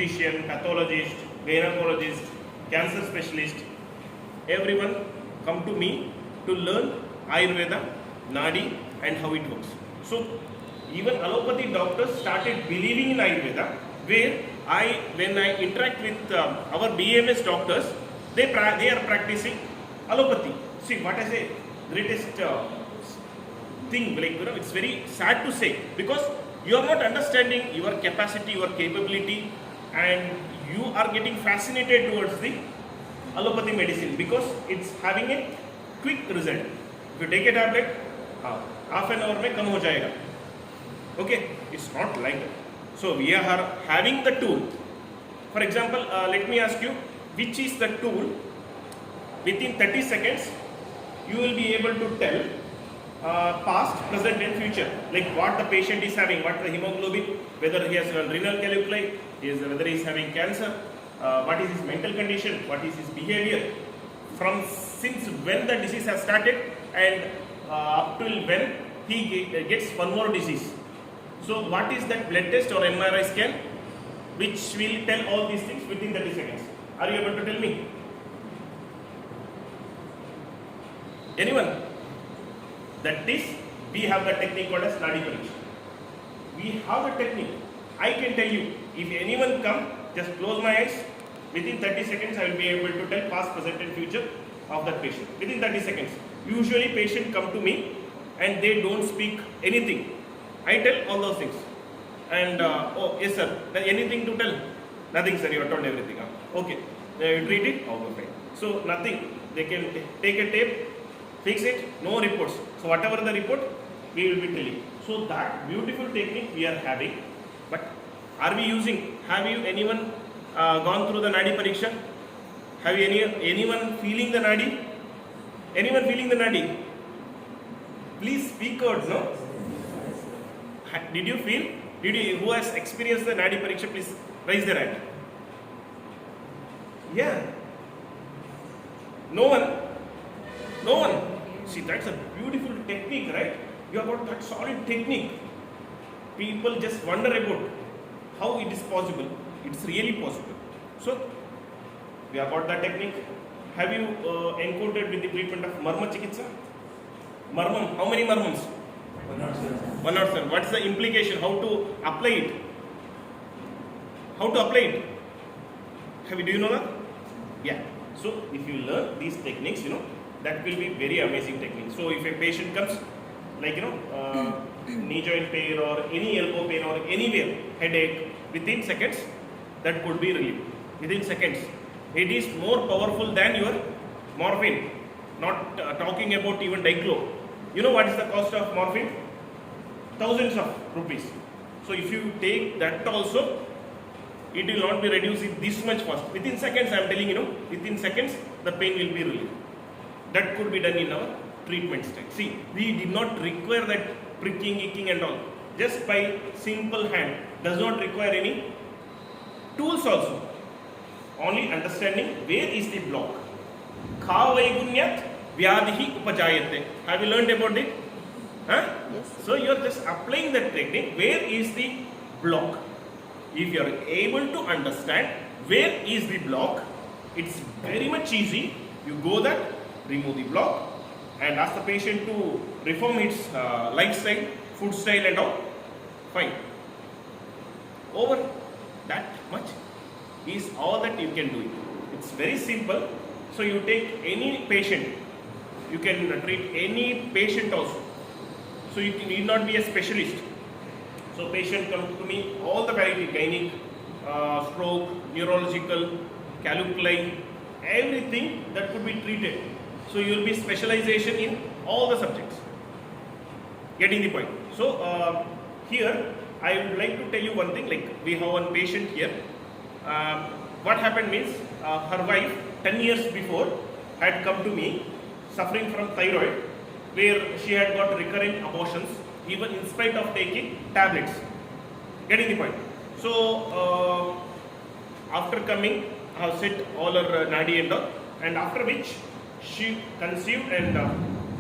physician, pathologist, gynecologist, cancer specialist, everyone come to me to learn Ayurveda, Nadi and how it works. So even allopathy doctors started believing in Ayurveda, where when I interact with our BMS doctors, they are practicing allopathy. See, what I say, greatest thing, like, it's very sad to say, because you are not understanding your capacity, your capability, and you are getting fascinated towards the allopathy medicine because it's having a quick result. If you take a tablet, half an hour mein kam ho jayega. Okay, it's not like that. So we are having the tool. For example, let me ask you, which is the tool within 30 seconds you will be able to tell past, present and future, like what the patient is having, what the hemoglobin, whether he has renal calculi, whether he is having cancer, what is his mental condition, what is his behavior, from since when the disease has started and up till when he gets one more disease. So what is that blood test or MRI scan which will tell all these things within 30 seconds? Are you able to tell me? Anyone? That is, we have the technique called as Nadi Pariksha. We have a technique. I can tell you, if anyone come, just close my eyes, within 30 seconds I will be able to tell past, present and future of that patient. Within 30 seconds. Usually patient come to me and they don't speak anything. I tell all those things. And, oh, yes sir, anything to tell? Nothing sir, you have told everything. Okay, you treat it? Oh, fine. So nothing. They can take a tape, fix it, no reports. So whatever the report, we will be telling. So that beautiful technique we are having. But are we using? Have you anyone gone through the Nadi Pariksha? Have you anyone feeling the Nadi? Anyone feeling the Nadi? Please speak out, no? Did you feel? Who has experienced the Nadi Pariksha? Please raise their hand. Yeah. No one? No one. See, that's a beautiful technique, right? You have got that solid technique. People just wonder about how it is possible. It's really possible. So, we have got that technique. Have you encountered with the treatment of Marma Chikitsa? Marmam, how many Marmams? 107. What is the implication? How to apply it? How to apply it? Do you know that? Yeah. So, if you learn these techniques, that will be very amazing technique. So, if a patient comes, like, knee joint pain or any elbow pain or anywhere, headache, within seconds, that could be relieved. Within seconds. It is more powerful than your morphine. Not talking about even diclo. You know what is the cost of morphine? Thousands of rupees. So if you take that also, it will not be reduced this much fast. Within seconds, I am telling within seconds, the pain will be relieved. That could be done in our treatment stage. See, we did not require that pricking, icking and all. Just by simple hand. Does not require any tools also. Only understanding where is the block. Kha vaigunyat vyadhi upajayate. Have you learned about it? Huh? Yes. So you are just applying that technique. Where is the block? If you are able to understand where is the block, it's very much easy. You go that, remove the block and ask the patient to reform its lifestyle, food style and all. Fine. Over that much is all that you can do it. It's very simple. So you take any patient, you can treat any patient also. So you need not be a specialist. So patient come to me, all the variety, gynec, stroke, neurological, calculi, everything that could be treated. So you will be specialization in all the subjects. Getting the point. So here I would like to tell you one thing, like we have one patient here. What happened means her wife 10 years before had come to me suffering from thyroid, where she had got recurrent abortions even in spite of taking tablets. Getting the point. So after coming, I have set all her nadi and all, and after which she conceived and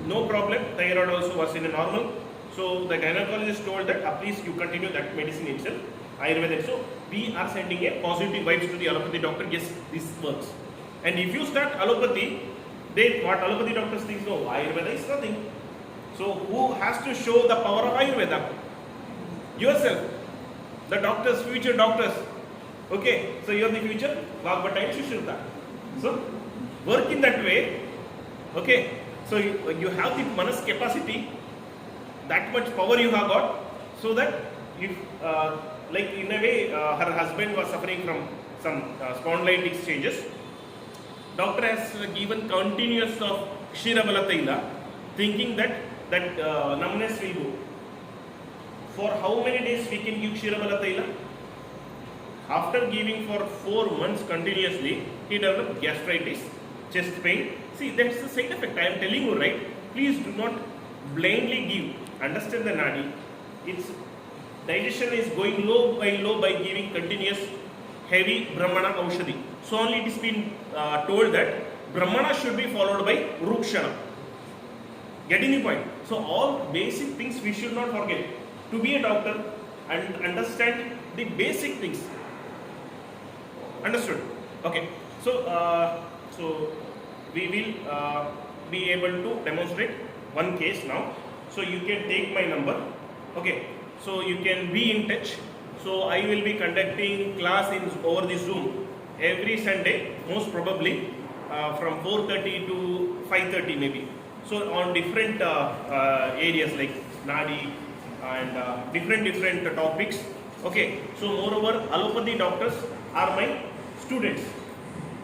no problem, thyroid also was in a normal. So the gynecologist told that please you continue that medicine itself. Ayurvedic. So we are sending a positive vibes to the allopathy doctor. Yes, this works. And if you start allopathy, they what allopathy doctors think, no, Ayurveda is nothing. So who has to show the power of Ayurveda? Yourself. The doctors, future doctors. Okay, so you are the future Vagbhata and Sushruta. So work in that way. Okay, so you have the manas capacity, that much power you have got, so that if like in a way her husband was suffering from some spondylitis changes, doctor has given continuous of Ksheerabala Taila, thinking that numbness will go. For how many days we can give Ksheerabala Taila? After giving for 4 months continuously, he developed gastritis, chest pain. See, that's the side effect. I am telling you, right? Please do not blindly give. Understand the nadi. Its digestion is going low by giving continuous heavy Brahmana Aushadhi. So only it is been told that Brahmana should be followed by Rukshana. Getting the point? So all basic things we should not forget. To be a doctor and understand the basic things. Understood? Okay. So we will be able to demonstrate one case now. So you can take my number. Okay. So you can be in touch. So I will be conducting class over the Zoom every Sunday, most probably from 4:30 to 5:30 maybe. So on different areas like Nadi and different topics. Okay. So moreover, allopathy doctors are my students,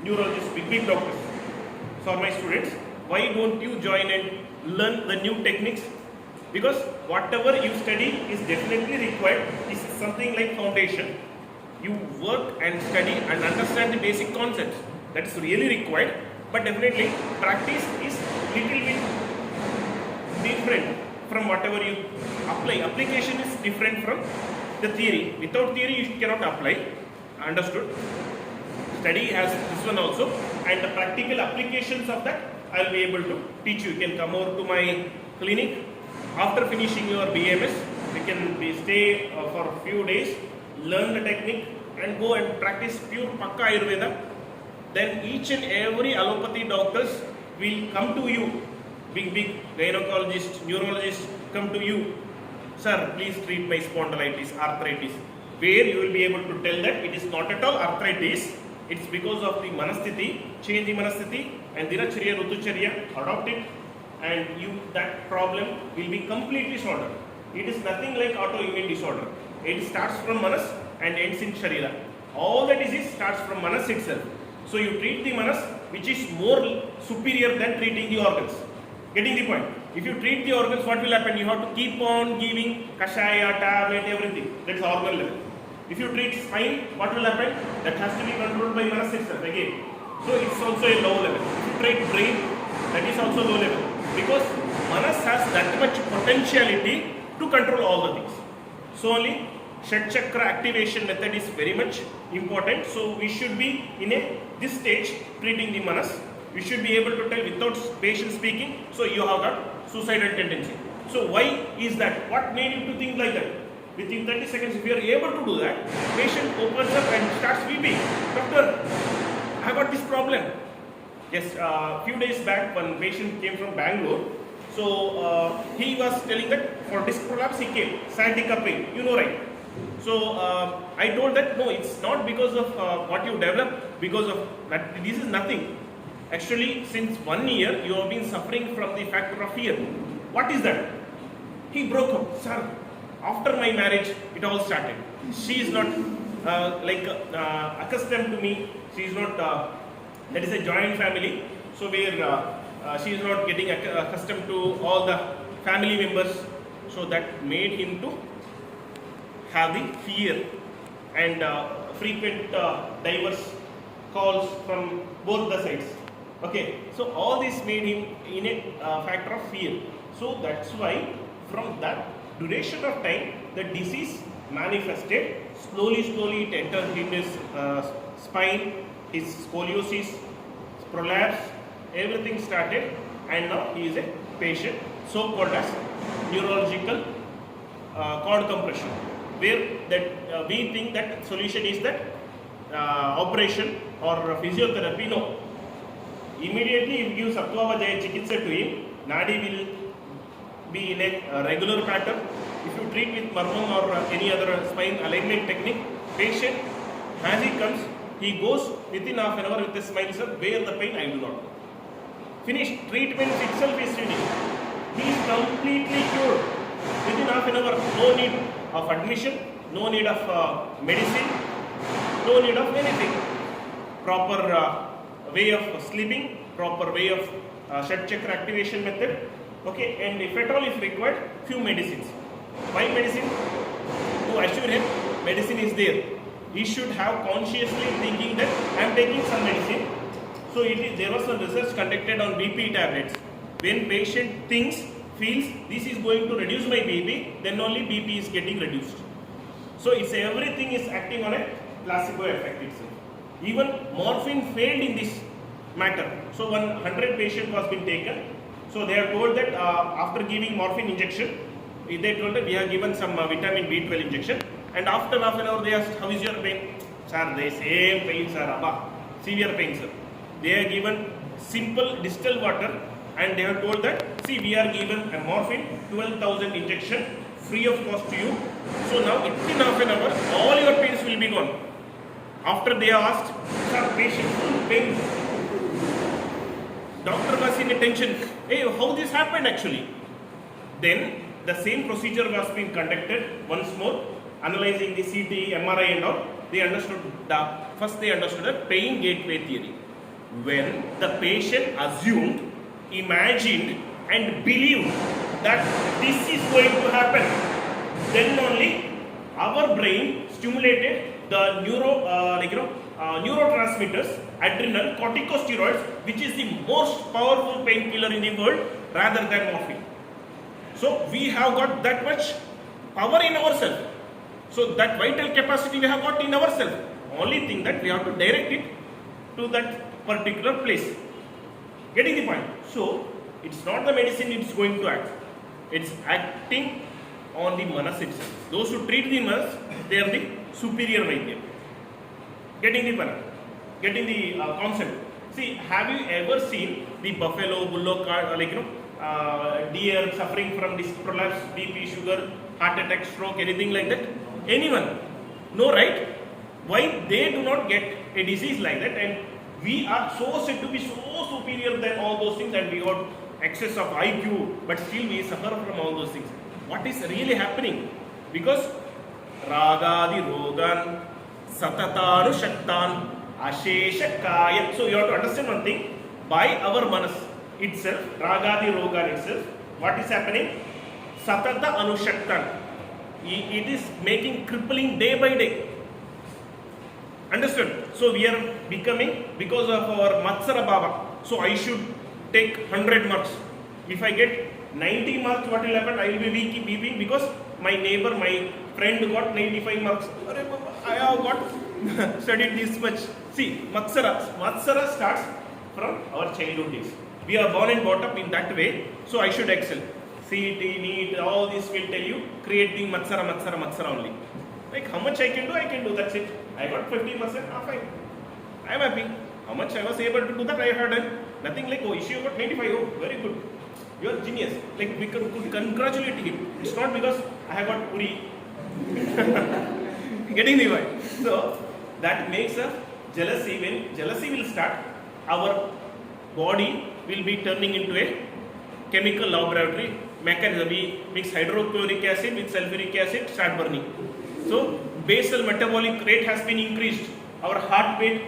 neurologists, big doctors. So are my students. Why don't you join and learn the new techniques? Because whatever you study is definitely required. This is something like foundation. You work and study and understand the basic concepts. That is really required. But definitely practice is little bit different from whatever you apply. Application is different from the theory. Without theory you cannot apply. Understood? Study has this one also, and the practical applications of that I will be able to teach you. You can come over to my clinic after finishing your BMS. You can stay for a few days, learn the technique and go and practice pure Pakka Ayurveda. Then each and every allopathy doctors will come to you. Big gynecologist, neurologist come to you. Sir, please treat my spondylitis, arthritis. Where you will be able to tell that it is not at all arthritis. It's because of the manasthiti, change the manasthiti and dinacharya, rutucharya, adopt it, and that problem will be completely solved. It is nothing like autoimmune disorder. It starts from manas and ends in sharira. All the disease starts from manas itself. So you treat the manas, which is more superior than treating the organs. Getting the point? If you treat the organs, what will happen? You have to keep on giving kashaya, tablet, everything. That's organ level. If you treat spine, what will happen? That has to be controlled by manas itself again. So it's also a low level. If you treat brain, that is also low level. Because manas has that much potentiality to control all the things. So only Shat Chakra activation method is very much important. So we should be in this stage treating the manas. We should be able to tell without patient speaking. So you have got suicidal tendency. So why is that? What made you to think like that? Within 30 seconds, if you are able to do that, patient opens up and starts weeping. Doctor, I got this problem. Yes, few days back, one patient came from Bangalore. So he was telling that for disc prolapse he came, sciatica pain, you know, right? So I told that no, it's not because of what you develop, because of that. This is nothing. Actually, since 1 year you have been suffering from the factor of fear. What is that? He broke up, sir. After my marriage, it all started. She is not accustomed to me. She is not. That is a joint family. So where she is not getting accustomed to all the family members. So that made him to have the fear and frequent diverse calls from both the sides. Okay. So all this made him in a factor of fear. So that's why from that duration of time, the disease manifested. Slowly it entered in his spine, his scoliosis, prolapse, everything started, and now he is a patient, so called as neurological cord compression. where that we think that solution is that operation or physiotherapy. No. Immediately if you give Sattva Vajaya Chikitsa to him, Nadi will be in a regular pattern. If you treat with Marmam or any other spine alignment technique, patient as he comes, he goes within half an hour with a smile, sir, where the pain I do not know. Finished. Treatment itself is finished. He is completely cured within half an hour. No need of admission, no need of medicine, no need of anything. Proper way of sleeping, proper way of Shat Chakra activation method. Okay, and if at all if required, few medicines. Why medicine? To assure him medicine is there. He should have consciously thinking that I am taking some medicine. So there was some research conducted on BP tablets. When patient thinks, feels this is going to reduce my BP, then only BP is getting reduced. So it's everything is acting on a placebo effect itself. Even morphine failed in this matter. So 100 patient was been taken. So they are told that after giving morphine injection, they told that we have given some vitamin B12 injection. And after half an hour they asked, how is your pain? Sir, the same pain, sir, Abba. Severe pain, sir. They are given simple distilled water and they are told that, see, we are given a morphine, 12,000 injection, free of cost to you. So now within half an hour, all your pains will be gone. After they are asked, sir, patient full pain. Doctor was in attention. Hey, how this happened actually? Then the same procedure was being conducted once more, analyzing the CT, MRI and all. They understood first they understood the pain gateway theory. When the patient assumed, imagined and believed that this is going to happen, then only our brain stimulated the neurotransmitters, adrenal, corticosteroids, which is the most powerful painkiller in the world rather than morphine. So we have got that much power in ourselves. So that vital capacity we have got in ourselves. Only thing that we have to direct it to that particular place. Getting the point? So it's not the medicine it's going to act. It's acting on the manas itself. Those who treat the manas, they are the superior Vaidya. Getting the point? Getting the concept. See, have you ever seen the buffalo, bullock, deer suffering from this prolapse, BP, sugar, heart attack, stroke, anything like that? Anyone? No, right? Why they do not get a disease like that, and we are so said to be so superior than all those things, and we got excess of IQ, but still we suffer from all those things. What is really happening? Because Ragadi Rogan Satatanu Shaktan Ashesha Kaya. So you have to understand one thing. By our manas itself, Ragadi Rogan itself, what is happening? Satata Anushaktan. It is making crippling day by day. Understood? So we are becoming, because of our Matsara Baba. So I should take 100 marks. If I get 90 marks, what will happen? I will be weeping because my neighbor, my friend got 95 marks. I have got studied this much. See, Matsara starts from our childhood days. We are born and brought up in that way. So I should excel. CET, NEET, all this will tell you, create the Matsara only. Like how much I can do, that's it. I got 50%, fine. I am happy. How much I was able to do that, I have done. Nothing like, oh, issue got 95, oh, very good. You are genius. Like, we could congratulate him. It's not because I have got Puri. Getting the point. So, that makes us jealousy. When jealousy will start, our body will be turning into a chemical laboratory mechanism. We mix hydrochloric acid with sulfuric acid, start burning. So, basal metabolic rate has been increased. Our heart rate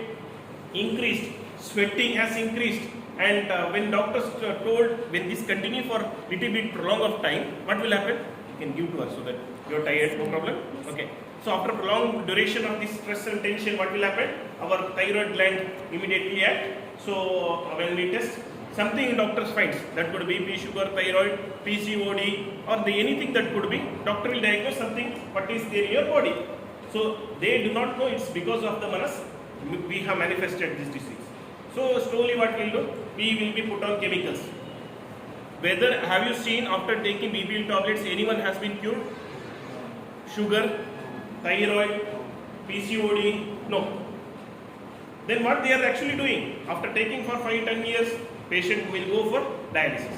increased. Sweating has increased. And when doctors told, when this continue for little bit prolong of time, what will happen? You can give to us so that you are tired, no problem. Okay. So after prolonged duration of this stress and tension, what will happen? Our thyroid gland immediately act. So when we test, something doctors finds, that could be BP, sugar, thyroid, PCOD, or anything that could be, doctor will diagnose something what is there in your body. So they do not know it's because of the manas we have manifested this disease. So slowly what we'll do, we will be put on chemicals. Whether have you seen after taking BPL tablets anyone has been cured? Sugar, thyroid, PCOD, no. Then what they are actually doing? After taking for 5-10 years, patient will go for dialysis.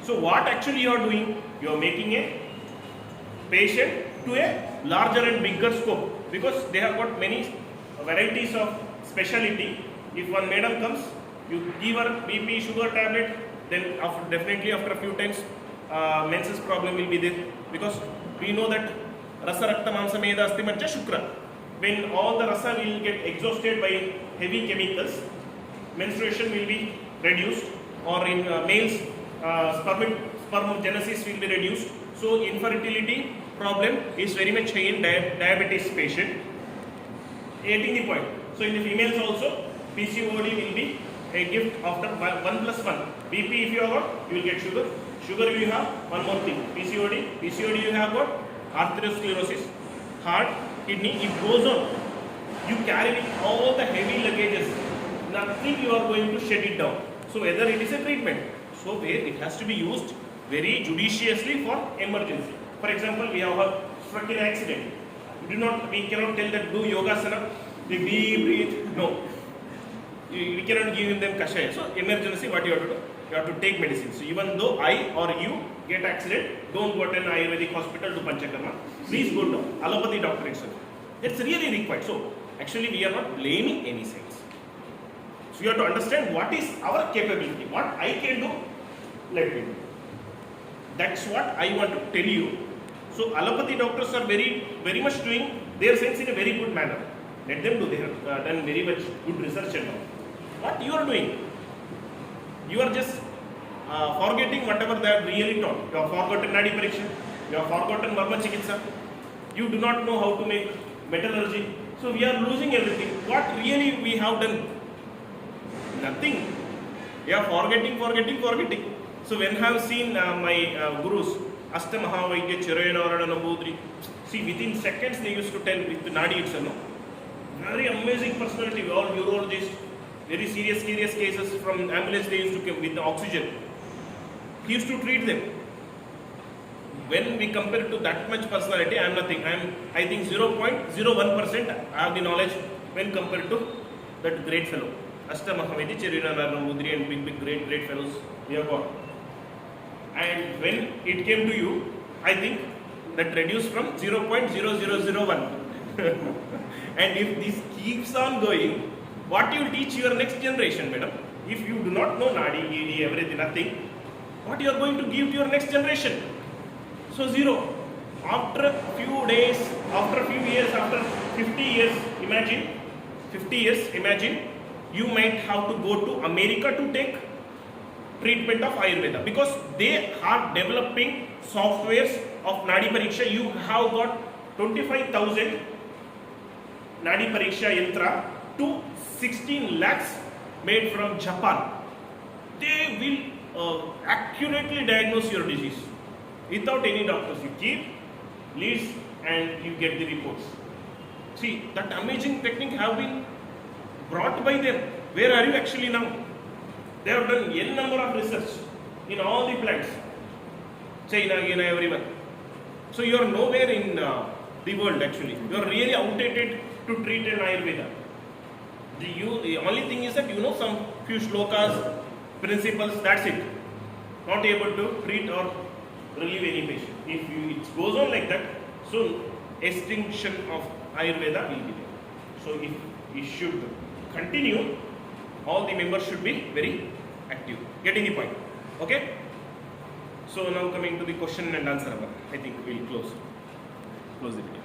So what actually you are doing? You are making a patient to a larger and bigger scope, because they have got many varieties of specialty. If one madam comes, you give her BP, sugar tablet, then definitely after a few times menses problem will be there, because we know that rasa rakta mamsa meda asti majja shukra. When all the rasa will get exhausted by heavy chemicals, menstruation will be reduced, or in males sperm genesis will be reduced. So infertility problem is very much high in diabetes patient. Getting the point. So in the females also, PCOD will be a gift after 1+1. BP if you have got, you will get sugar. Sugar you have one more thing. PCOD you have got arteriosclerosis, heart, kidney. It goes on. You carry with all the heavy luggages. Nothing you are going to shed it down. So whether it is a treatment, so where it has to be used very judiciously for emergency. For example, we have a struck in accident. We cannot tell that do yogasana, the deep breathe. No. We cannot give them kashaya. So emergency, what you have to do? You have to take medicine. So even though I or you get accident, don't go to an Ayurvedic hospital to Panchakarma. Please go to allopathy doctor itself. That's really required. So actually we are not blaming any science. So you have to understand what is our capability. What I can do, let me do. That's what I want to tell you. So allopathy doctors are very much doing their science in a very good manner. Let them do. They have done very much good research and all. What you are doing? You are just forgetting whatever they are really taught. You have forgotten Nadi Pariksha. You have forgotten Marma Chikitsa. You do not know how to make metallurgy. So we are losing everything. What really we have done? Nothing. We are forgetting. So when I have seen my gurus, Astamahavagya, Chirayanarana Nambudri, see within seconds they used to tell with Nadi itself. No? Very amazing personality, all urologists, very serious cases from ambulance they used to come with the oxygen. He used to treat them. When we compare to that much personality, I am nothing. I think 0.01% I have the knowledge when compared to that great fellow. Astamahavagya, Chirayanarana Nambudri and big great fellows we have got. And when it came to you, I think that reduced from 0.0001. And if this keeps on going, what you teach your next generation, madam? If you do not know Nadi, ED, everything, nothing, what you are going to give to your next generation? So zero. After a few days, after a few years, after 50 years, imagine, you might have to go to America to take treatment of Ayurveda, because they are developing softwares of Nadi Pariksha. You have got 25,000 Nadi Pariksha Yantra to 16 lakhs made from Japan. They will accurately diagnose your disease without any doctors. You keep leads and you get the reports. See, that amazing technique have been brought by them. Where are you actually now? They have done n number of research in all the plants, China, everywhere. So you are nowhere in the world actually. You are really outdated to treat an Ayurveda. The only thing is that you know some few shlokas, principles, that's it. Not able to treat or relieve any patient. If it goes on like that, soon extinction of Ayurveda will be there. So if it should continue, all the members should be very active. Getting the point? Okay? So now coming to the question and answer, I think we'll close the video.